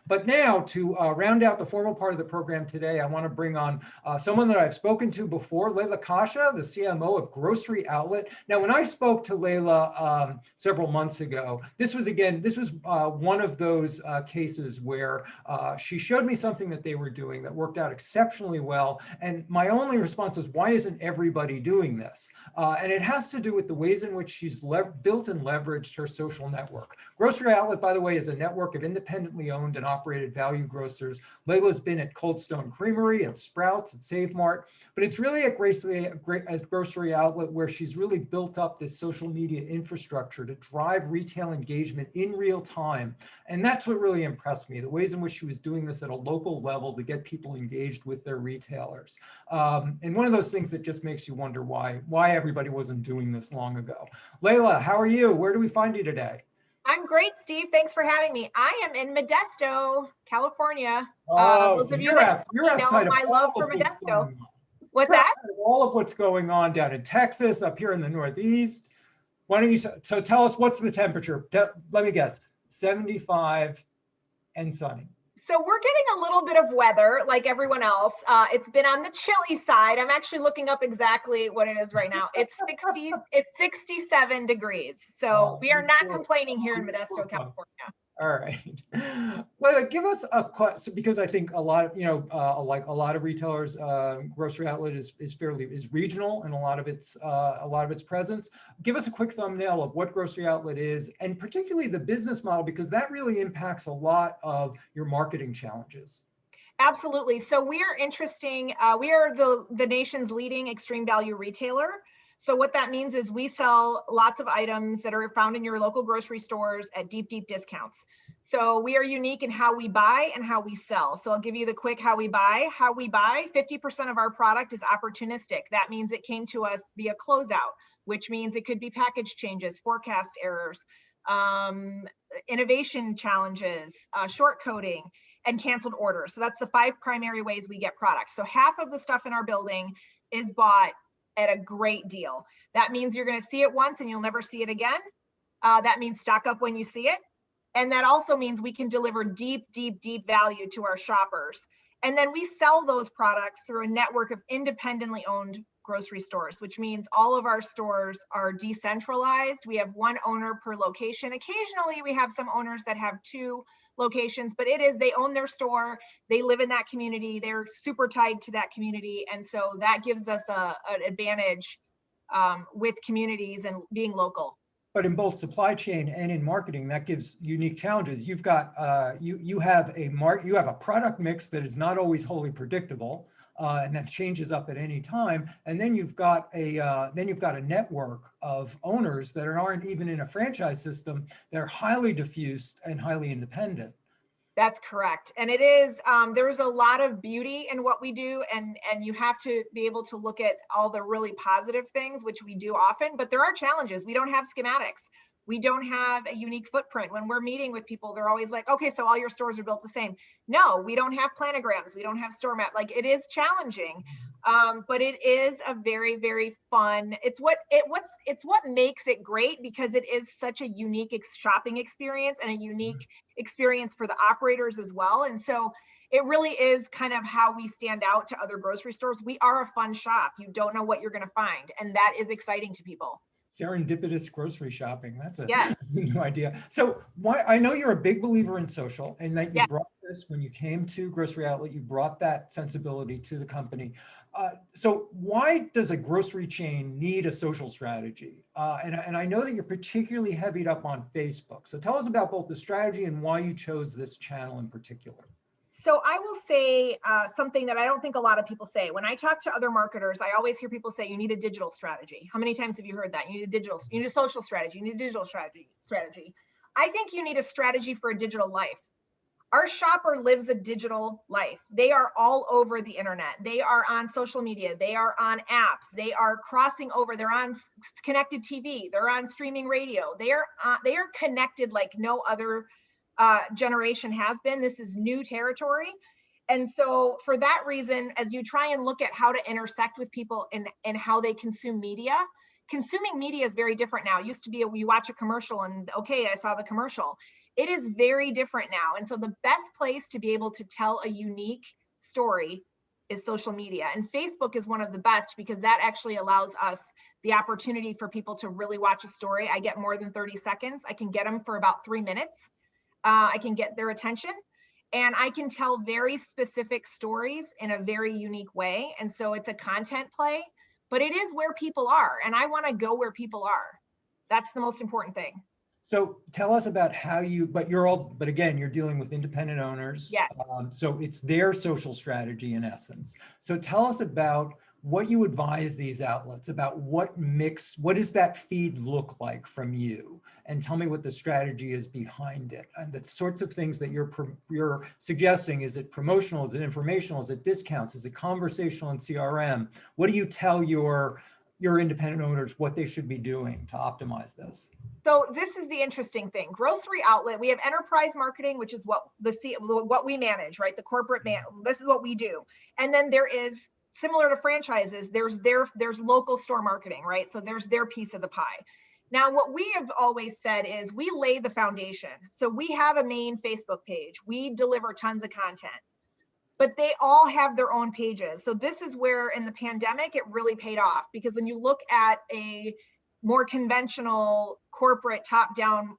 But now to round out the formal part of the program today, I want to bring on someone that I've spoken to before, Layla Kasha, the CMO of Grocery Outlet. Now, when I spoke to Layla several months ago, this was one of those cases where she showed me something that they were doing that worked out exceptionally well. And my only response was, why isn't everybody doing this? And it has to do with the ways in which she's built and leveraged her social network. Grocery Outlet, by the way, is a network of independently owned and operated value grocers. Layla's been at Cold Stone Creamery, at Sprouts, at Save Mart, but it's really at Grocery Outlet where she's really built up this social media infrastructure to drive retail engagement in real time. And that's what really impressed me, the ways in which she was doing this at a local level to get people engaged with their retailers. And one of those things that just makes you wonder why everybody wasn't doing this long ago. Layla, how are you? Where do we find you today? I'm great, Steve. Thanks for having me. I am in Modesto, California. Those of you that know my love for Modesto. What's that? All of what's going on down in Texas, up here in the Northeast. Why don't you, so tell us, what's the temperature? Let me guess, 75 and sunny. So we're getting a little bit of weather like everyone else. It's been on the chilly side. I'm actually looking up exactly what it is right now. It's 67 degrees. So we are not complaining here in Modesto, California. All right. Well, give us a question, because I think a lot of, like a lot of retailers, Grocery Outlet is regional in a lot of its presence. Give us a quick thumbnail of what Grocery Outlet is, and particularly the business model, because that really impacts a lot of your marketing challenges. Absolutely. So we are we are the nation's leading extreme value retailer. So what that means is we sell lots of items that are found in your local grocery stores at deep, deep discounts. So we are unique in how we buy and how we sell. So I'll give you the quick how we buy. 50% of our product is opportunistic. That means it came to us via closeout, which means it could be package changes, forecast errors, innovation challenges, short coding, and canceled orders. So that's the 5 primary ways we get products. So half of the stuff in our building is bought at a great deal. That means you're going to see it once and you'll never see it again. That means stock up when you see it. And that also means we can deliver deep, deep, deep value to our shoppers. And then we sell those products through a network of independently owned grocery stores, which means all of our stores are decentralized. We have 1 owner per location. Occasionally we have some owners that have 2 locations, but they own their store, they live in that community, they're super tied to that community. And so that gives us an advantage with communities and being local. But in both supply chain and in marketing, that gives unique challenges. You've got you have a product mix that is not always wholly predictable, and that changes up at any time. And then you've got a network of owners that aren't even in a franchise system. They're highly diffused and highly independent. That's correct. And it is, there's a lot of beauty in what we do, and you have to be able to look at all the really positive things, which we do often, but there are challenges. We don't have schematics. We don't have a unique footprint. When we're meeting with people, they're always like, okay, so all your stores are built the same. No, we don't have planograms. We don't have store map. Like, it is challenging, but it is a very, very fun. It's what makes it great, because it is such a unique shopping experience and a unique experience for the operators as well. And so it really is kind of how we stand out to other grocery stores. We are a fun shop. You don't know what you're going to find, and that is exciting to people. Serendipitous grocery shopping. That's a new idea. So I know you're a big believer in social, and that you brought this when you came to Grocery Outlet, you brought that sensibility to the company. So why does a grocery chain need a social strategy? And I know that you're particularly heavied up on Facebook. So tell us about both the strategy and why you chose this channel in particular. So I will say something that I don't think a lot of people say. When I talk to other marketers, I always hear people say, you need a digital strategy. How many times have you heard that? You need a social strategy, you need a digital strategy. I think you need a strategy for a digital life. Our shopper lives a digital life. They are all over the internet. They are on social media. They are on apps. They are crossing over. They're on connected TV. They're on streaming radio. They are connected like no other generation has been. This is new territory. And so for that reason, as you try and look at how to intersect with people and how they consume media, consuming media is very different now. It used to be you watch a commercial and okay, I saw the commercial. It is very different now. And so the best place to be able to tell a unique story is social media. And Facebook is one of the best because that actually allows us the opportunity for people to really watch a story. I get more than 30 seconds. I can get them for about 3 minutes. I can get their attention, and I can tell very specific stories in a very unique way. And so it's a content play, but it is where people are. And I want to go where people are. That's the most important thing. So tell us about how you, but again, you're dealing with independent owners. Yeah. So it's their social strategy in essence. So tell us about what you advise these outlets about, what does that feed look like from you? And tell me what the strategy is behind it. And the sorts of things that you're suggesting. Is it promotional? Is it informational? Is it discounts? Is it conversational and CRM? What do you tell your independent owners what they should be doing to optimize this? So this is the interesting thing. Grocery outlet, we have enterprise marketing, which is what we manage, right? The corporate this is what we do. And then there is, similar to franchises, there's local store marketing, right? So there's their piece of the pie. Now, what we have always said is we lay the foundation. So we have a main Facebook page. We deliver tons of content, but they all have their own pages. So this is where in the pandemic, it really paid off, because when you look at a more conventional corporate top-down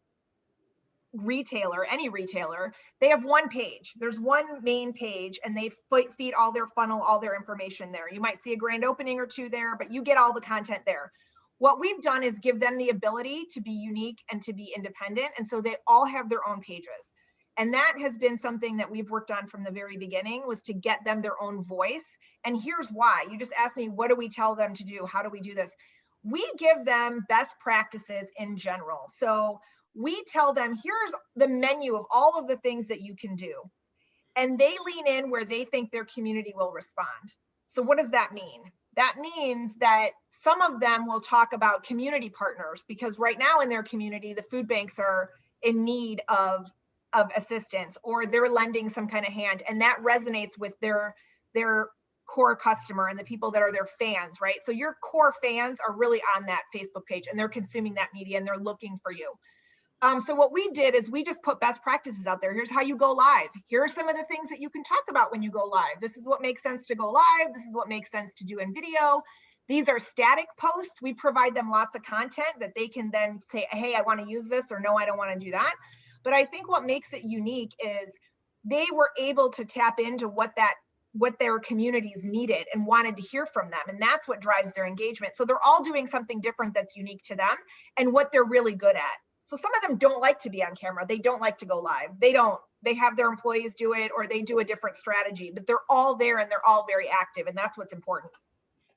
retailer, any retailer, they have one page. There's one main page, and they feed all their funnel, all their information there. You might see a grand opening or two there, but you get all the content there. What we've done is give them the ability to be unique and to be independent. And so they all have their own pages. And that has been something that we've worked on from the very beginning, was to get them their own voice. And here's why. You just asked me, what do we tell them to do? How do we do this? We give them best practices in general. So we tell them, here's the menu of all of the things that you can do. And they lean in where they think their community will respond. So what does that mean? That means that some of them will talk about community partners, because right now in their community, the food banks are in need of assistance, or they're lending some kind of hand. And that resonates with their core customer and the people that are their fans, right? So your core fans are really on that Facebook page, and they're consuming that media, and they're looking for you. So what we did is we just put best practices out there. Here's how you go live. Here are some of the things that you can talk about when you go live. This is what makes sense to go live. This is what makes sense to do in video. These are static posts. We provide them lots of content that they can then say, hey, I want to use this, or no, I don't want to do that. But I think what makes it unique is they were able to tap into what their communities needed and wanted to hear from them. And that's what drives their engagement. So they're all doing something different that's unique to them and what they're really good at. So some of them don't like to be on camera. They don't like to go live. They have their employees do it, or they do a different strategy, but they're all there and they're all very active. And that's what's important.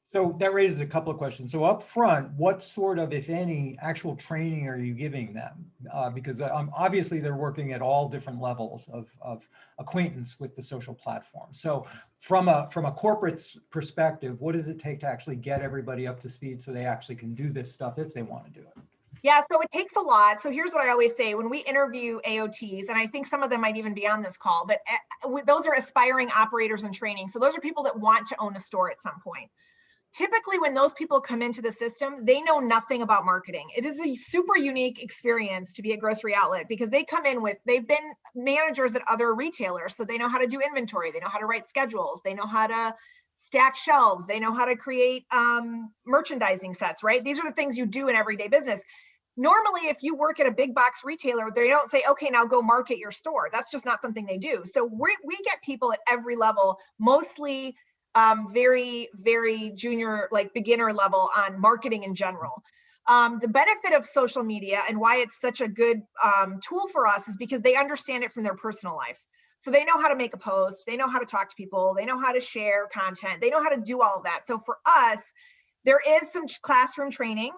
So that raises a couple of questions. So up front, what sort of, if any, actual training are you giving them? Because obviously they're working at all different levels of acquaintance with the social platform. So from a corporate perspective, what does it take to actually get everybody up to speed so they actually can do this stuff if they want to do it? Yeah, so it takes a lot. So here's what I always say when we interview AOTs, and I think some of them might even be on this call, but those are aspiring operators in training. So those are people that want to own a store at some point. Typically, when those people come into the system, they know nothing about marketing. It is a super unique experience to be a grocery outlet, because they come in they've been managers at other retailers. So they know how to do inventory. They know how to write schedules. They know how to stack shelves. They know how to create merchandising sets, right? These are the things you do in everyday business. Normally, if you work at a big box retailer, they don't say, okay, now go market your store. That's just not something they do. So we get people at every level, mostly very, very junior, like beginner level on marketing in general. The benefit of social media and why it's such a good tool for us is because they understand it from their personal life. So they know how to make a post, they know how to talk to people, they know how to share content, they know how to do all of that. So for us, there is some classroom training.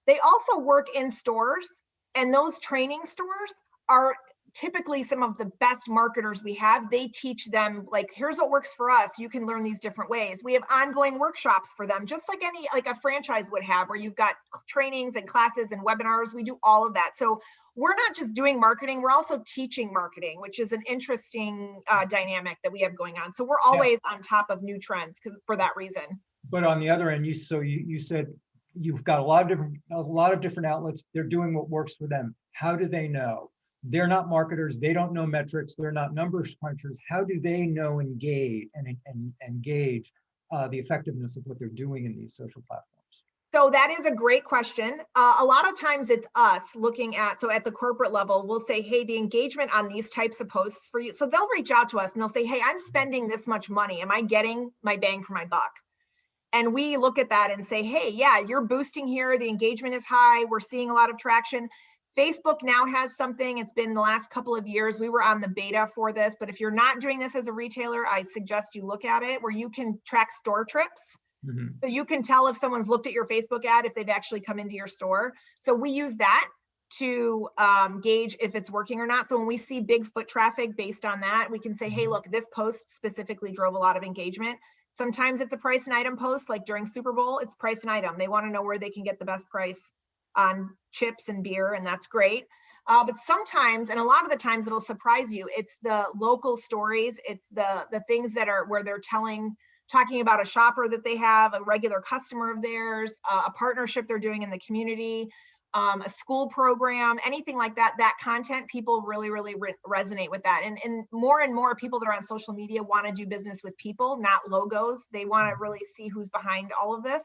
They also work in stores, and those training stores are typically some of the best marketers we have. They teach them, like, here's what works for us. You can learn these different ways. We have ongoing workshops for them, just like a franchise would have, where you've got trainings and classes and webinars. We do all of that. So we're not just doing marketing, we're also teaching marketing, which is an interesting dynamic that we have going on. So we're always on top of new trends for that reason. But on the other end, you said you've got a lot of different outlets. They're doing what works for them. How do they know They're not marketers. They don't know metrics. They're not numbers crunchers. How do they know engage the effectiveness of what they're doing in these social platforms? So that is a great question. A lot of times it's us looking at, so at the corporate level, we'll say, hey, the engagement on these types of posts for you. So they'll reach out to us and they'll say, hey, I'm spending this much money. Am I getting my bang for my buck? And we look at that and say, hey, yeah, you're boosting here. The engagement is high. We're seeing a lot of traction. Facebook now has something. It's been the last couple of years. We were on the beta for this, but if you're not doing this as a retailer, I suggest you look at it, where you can track store trips. So you can tell if someone's looked at your Facebook ad, if they've actually come into your store. So we use that to gauge if it's working or not. So when we see big foot traffic based on that, we can say, hey, look, this post specifically drove a lot of engagement. Sometimes it's a price and item post, like during Super Bowl, it's price and item. They want to know where they can get the best price on chips and beer, and that's great. But sometimes, and a lot of the times it'll surprise you, it's the local stories, it's the things that are where they're talking about a shopper that they have, a regular customer of theirs, a partnership they're doing in the community, a school program, anything like that. That content, people really, really resonate with that. And more people that are on social media want to do business with people, not logos. They want to really see who's behind all of this.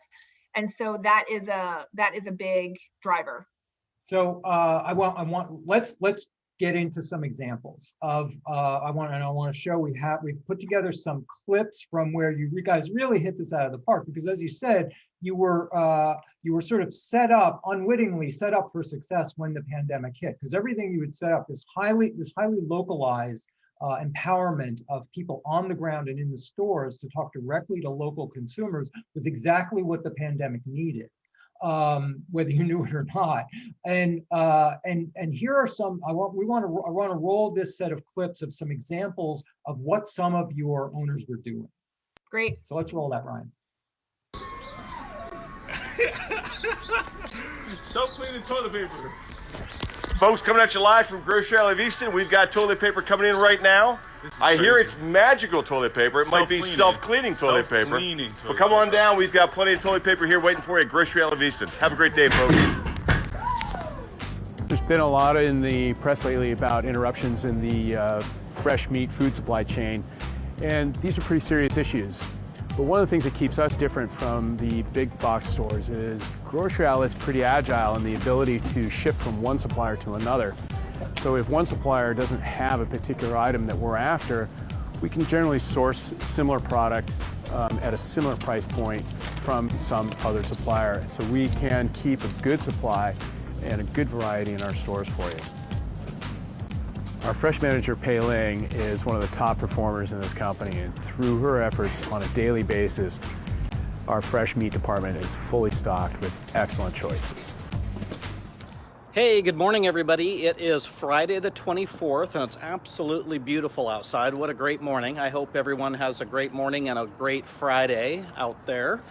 And so that is a big driver. So let's get into some examples of I want to show we've put together some clips from where you guys really hit this out of the park, because as you said, you were sort of unwittingly set up for success when the pandemic hit, because everything you had set up, this highly localized empowerment of people on the ground and in the stores to talk directly to local consumers, was exactly what the pandemic needed. Whether you knew it or not. And here are some, I want to roll this set of clips of some examples of what some of your owners were doing. Great. So let's roll that, Ryan. Soap cleaning toilet paper. Folks, coming at you live from Grocery Outlet Easton. We've got toilet paper coming in right now. I hear it's magical toilet paper. It might be self-cleaning toilet paper. But come on down. We've got plenty of toilet paper here waiting for you at Grocery Outlet Easton. Have a great day, folks. There's been a lot in the press lately about interruptions in the fresh meat food supply chain, and these are pretty serious issues. But one of the things that keeps us different from the big box stores is Grocery Outlet's pretty agile in the ability to shift from one supplier to another. So if one supplier doesn't have a particular item that we're after, we can generally source similar product at a similar price point from some other supplier. So we can keep a good supply and a good variety in our stores for you. Our fresh manager, Pei Ling, is one of the top performers in this company, and through her efforts on a daily basis, our fresh meat department is fully stocked with excellent choices. Hey, good morning, everybody. It is Friday the 24th, and it's absolutely beautiful outside. What a great morning. I hope everyone has a great morning and a great Friday out there.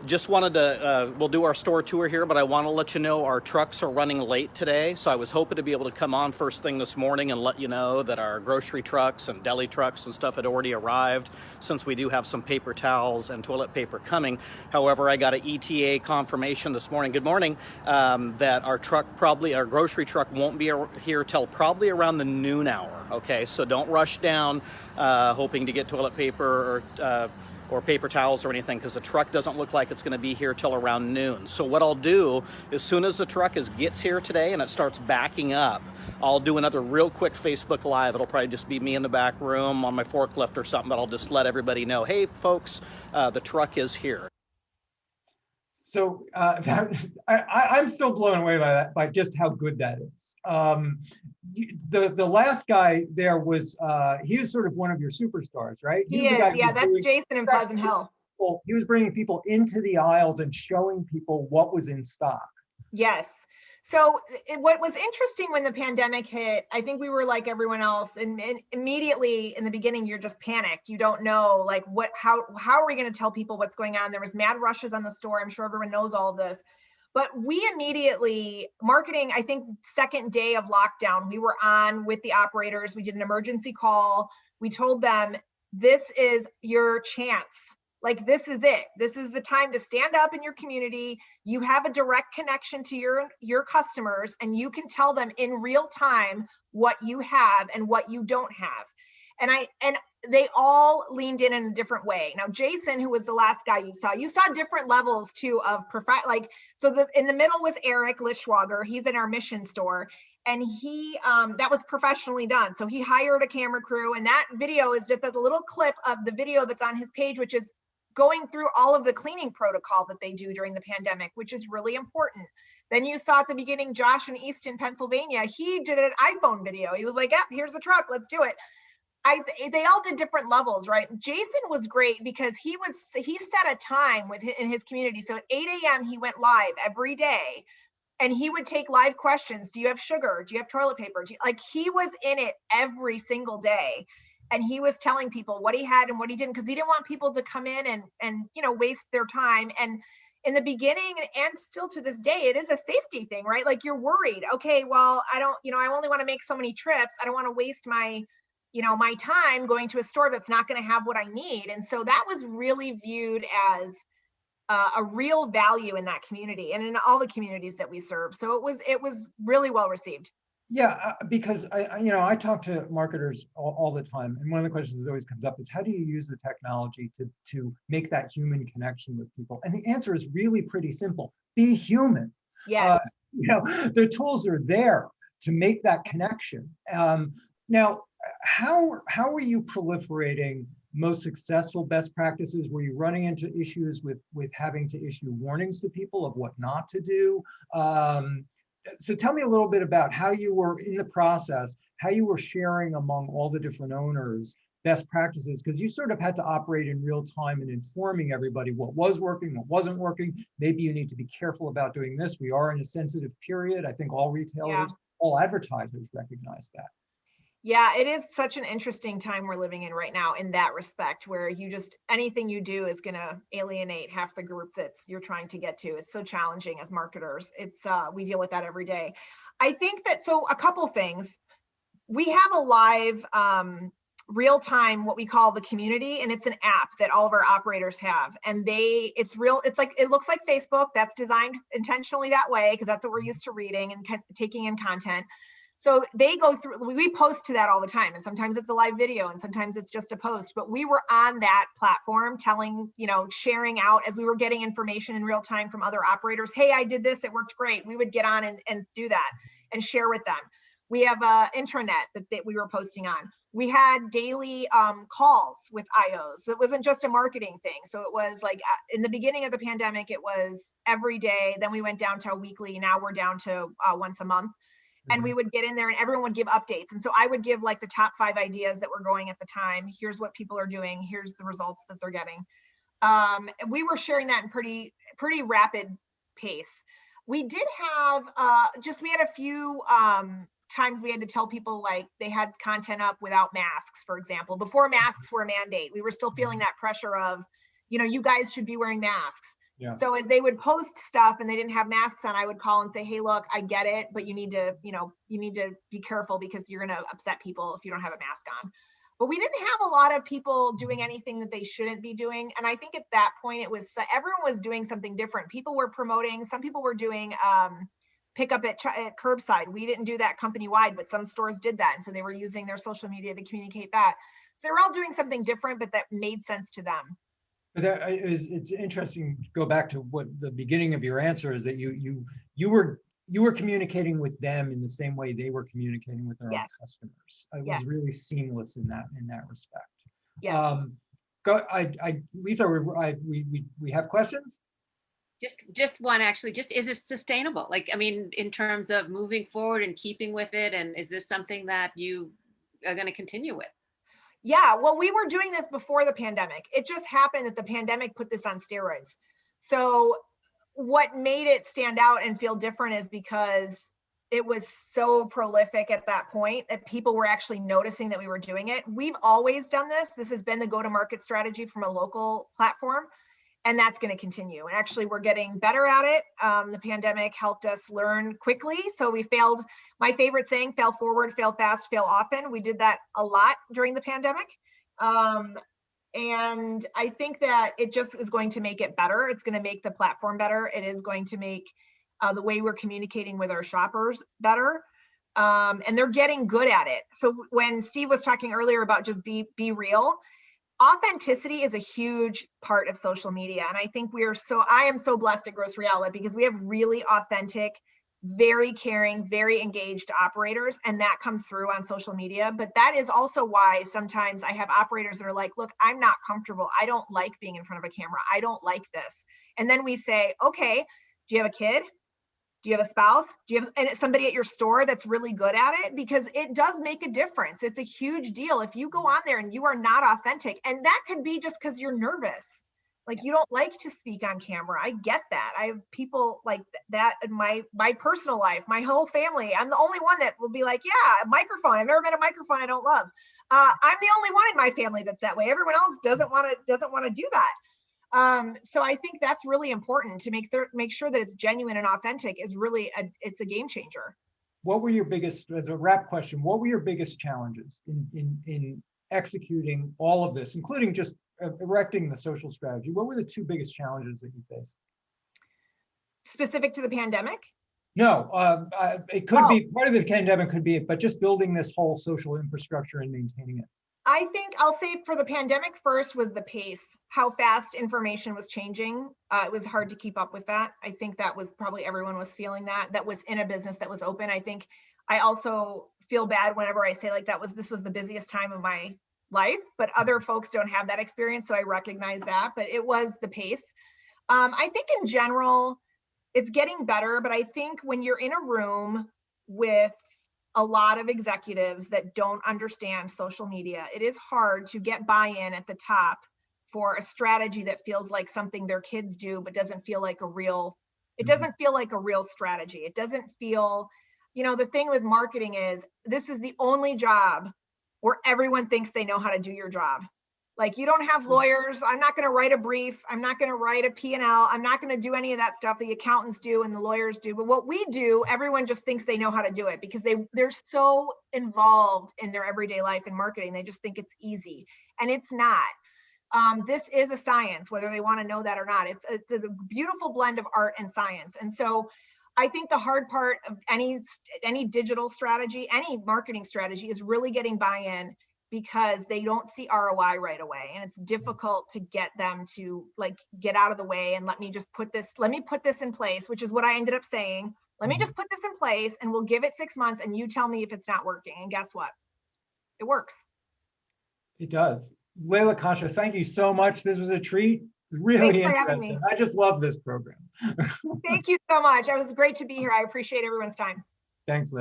Just wanted to, we'll do our store tour here, but I want to let you know our trucks are running late today. So I was hoping to be able to come on first thing this morning and let you know that our grocery trucks and deli trucks and stuff had already arrived, since we do have some paper towels and toilet paper coming. However, I got an ETA confirmation this morning, good morning, that our grocery truck won't be here till probably around the noon hour. Okay, so don't rush down hoping to get toilet paper or paper towels or anything, because the truck doesn't look like it's going to be here till around noon. So what I'll do, as soon as the truck gets here today and it starts backing up, I'll do another real quick Facebook Live. It'll probably just be me in the back room on my forklift or something, but I'll just let everybody know, hey folks, the truck is here. So I'm still blown away by that, by just how good that is. The last guy there was, he was sort of one of your superstars, right? He is, yeah, that's Jason in Pleasant Hill. He was bringing people into the aisles and showing people what was in stock. Yes. So what was interesting when the pandemic hit, I think we were like everyone else, and immediately in the beginning, you're just panicked. You don't know, like, how are we going to tell people what's going on? There was mad rushes on the store. I'm sure everyone knows all of this. But we immediately, marketing, I think second day of lockdown, we were on with the operators. We did an emergency call. We told them, this is your chance Like, this is it. This is the time to stand up in your community. You have a direct connection to your customers, and you can tell them in real time what you have and what you don't have. And they all leaned in a different way. Now, Jason, who was the last guy you saw different levels too of in the middle was Eric Lischwager. He's in our mission store. And he, that was professionally done. So he hired a camera crew, and that video is just a little clip of the video that's on his page, which is going through all of the cleaning protocol that they do during the pandemic, which is really important. Then you saw at the beginning, Josh in Easton, Pennsylvania, he did an iPhone video. He was like, yep, here's the truck, let's do it. They all did different levels, right? Jason was great because he set a time in his community. So at 8 a.m. he went live every day, and he would take live questions. Do you have sugar? Do you have toilet paper? He was in it every single day. And he was telling people what he had and what he didn't, because he didn't want people to come in and waste their time. And in the beginning, and still to this day, it is a safety thing, right? Like, you're worried, okay, well, I only want to make so many trips. I don't want to waste my time going to a store that's not going to have what I need. And so that was really viewed as a real value in that community and in all the communities that we serve. So it was really well received. Yeah, because I talk to marketers all the time, and one of the questions that always comes up is, how do you use the technology to make that human connection with people? And the answer is really pretty simple: be human. Yes. The tools are there to make that connection. Now, how are you proliferating most successful best practices? Were you running into issues with having to issue warnings to people of what not to do? So tell me a little bit about how you were in the process, how you were sharing among all the different owners best practices, because you sort of had to operate in real time and informing everybody what was working, what wasn't working. Maybe you need to be careful about doing this. We are in a sensitive period. I think all retailers, all advertisers recognize that. Yeah, it is such an interesting time we're living in right now in that respect, where anything you do is going to alienate half the group that you're trying to get to. It's so challenging as marketers. We deal with that every day. I think that, so a couple things. We have a live real time, what we call the community, and it's an app that all of our operators have. And it looks like Facebook. That's designed intentionally that way, because that's what we're used to reading and taking in content. So they go through, we post to that all the time. And sometimes it's a live video and sometimes it's just a post, but we were on that platform sharing out as we were getting information in real time from other operators. Hey, I did this, it worked great. We would get on and do that and share with them. We have an intranet that we were posting on. We had daily calls with IOs. So it wasn't just a marketing thing. So it was like in the beginning of the pandemic, it was every day. Then we went down to a weekly. Now we're down to once a month. And we would get in there and everyone would give updates. And so I would give like the top 5 ideas that were going at the time. Here's what people are doing. Here's the results that they're getting. We were sharing that in pretty rapid pace. We did have, we had a few times we had to tell people, like, they had content up without masks, for example. Before masks were a mandate, we were still feeling that pressure of, you guys should be wearing masks. Yeah. So as they would post stuff and they didn't have masks on, I would call and say, hey, look, I get it, but you need to be careful because you're going to upset people if you don't have a mask on. But we didn't have a lot of people doing anything that they shouldn't be doing. And I think at that point, everyone was doing something different. People were promoting, some people were doing pickup at curbside. We didn't do that company-wide, but some stores did that. And so they were using their social media to communicate that. So they were all doing something different, but that made sense to them. But it's interesting to go back to what the beginning of your answer is, that you were communicating with them in the same way they were communicating with their own customers. It was really seamless in that respect. Yes. Lisa, we have questions? Just one, actually. Just, is it sustainable? Like, I mean, in terms of moving forward and keeping with it, and is this something that you are going to continue with? Yeah, well, we were doing this before the pandemic. It just happened that the pandemic put this on steroids. So what made it stand out and feel different is because it was so prolific at that point that people were actually noticing that we were doing it. We've always done this. This has been the go-to-market strategy from a local platform, and that's going to continue. And actually, we're getting better at it. The pandemic helped us learn quickly. So we failed. My favorite saying, fail forward, fail fast, fail often. We did that a lot during the pandemic. And I think that it just is going to make it better. It's going to make the platform better. It is going to make the way we're communicating with our shoppers better. And they're getting good at it. So when Steve was talking earlier about just be real, authenticity is a huge part of social media. And I think I am so blessed at Grocery Outlet because we have really authentic, very caring, very engaged operators. And that comes through on social media. But that is also why sometimes I have operators that are like, look, I'm not comfortable. I don't like being in front of a camera. I don't like this. And then we say, okay, do you have a kid? Do you have a spouse? Do you have somebody at your store that's really good at it? Because it does make a difference. It's a huge deal. If you go on there and you are not authentic, and that could be just because you're nervous. Like you don't like to speak on camera. I get that. I have people like that in my personal life, my whole family. I'm the only one that will be like, yeah, a microphone. I've never been a microphone I don't love. I'm the only one in my family that's that way. Everyone else doesn't want to do that. So I think that's really important to make sure that it's genuine and authentic is really it's a game changer. What were your biggest, as a wrap question, what were your biggest challenges in executing all of this, including just erecting the social strategy? What were the two biggest challenges that you faced? Specific to the pandemic? No, it could be part of the pandemic, could be it, but just building this whole social infrastructure and maintaining it. I think I'll say for the pandemic first was the pace, how fast information was changing. It was hard to keep up with that. I think that was probably everyone was feeling that was in a business that was open. I think I also feel bad whenever I say like this was the busiest time of my life, but other folks don't have that experience. So I recognize that, but it was the pace. I think in general, it's getting better, but I think when you're in a room with a lot of executives that don't understand social media, it is hard to get buy-in at the top for a strategy that feels like something their kids do, but doesn't feel like it doesn't feel like a real strategy. It doesn't feel, the thing with marketing is this is the only job where everyone thinks they know how to do your job. Like you don't have lawyers. I'm not going to write a brief. I'm not going to write a P&L. I'm not going to do any of that stuff the accountants do and the lawyers do. But what we do, everyone just thinks they know how to do it because they're so involved in their everyday life in marketing. They just think it's easy, and it's not. This is a science, whether they want to know that or not. It's a beautiful blend of art and science. And so I think the hard part of any digital strategy, any marketing strategy is really getting buy-in, because they don't see ROI right away. And it's difficult to get them to get out of the way and let me put this in place, which is what I ended up saying. Let me just put this in place and we'll give it 6 months and you tell me if it's not working. And guess what? It works. It does. Layla Kasha, thank you so much. This was a treat. Really interesting. I just love this program. Thank you so much. It was great to be here. I appreciate everyone's time. Thanks, Layla.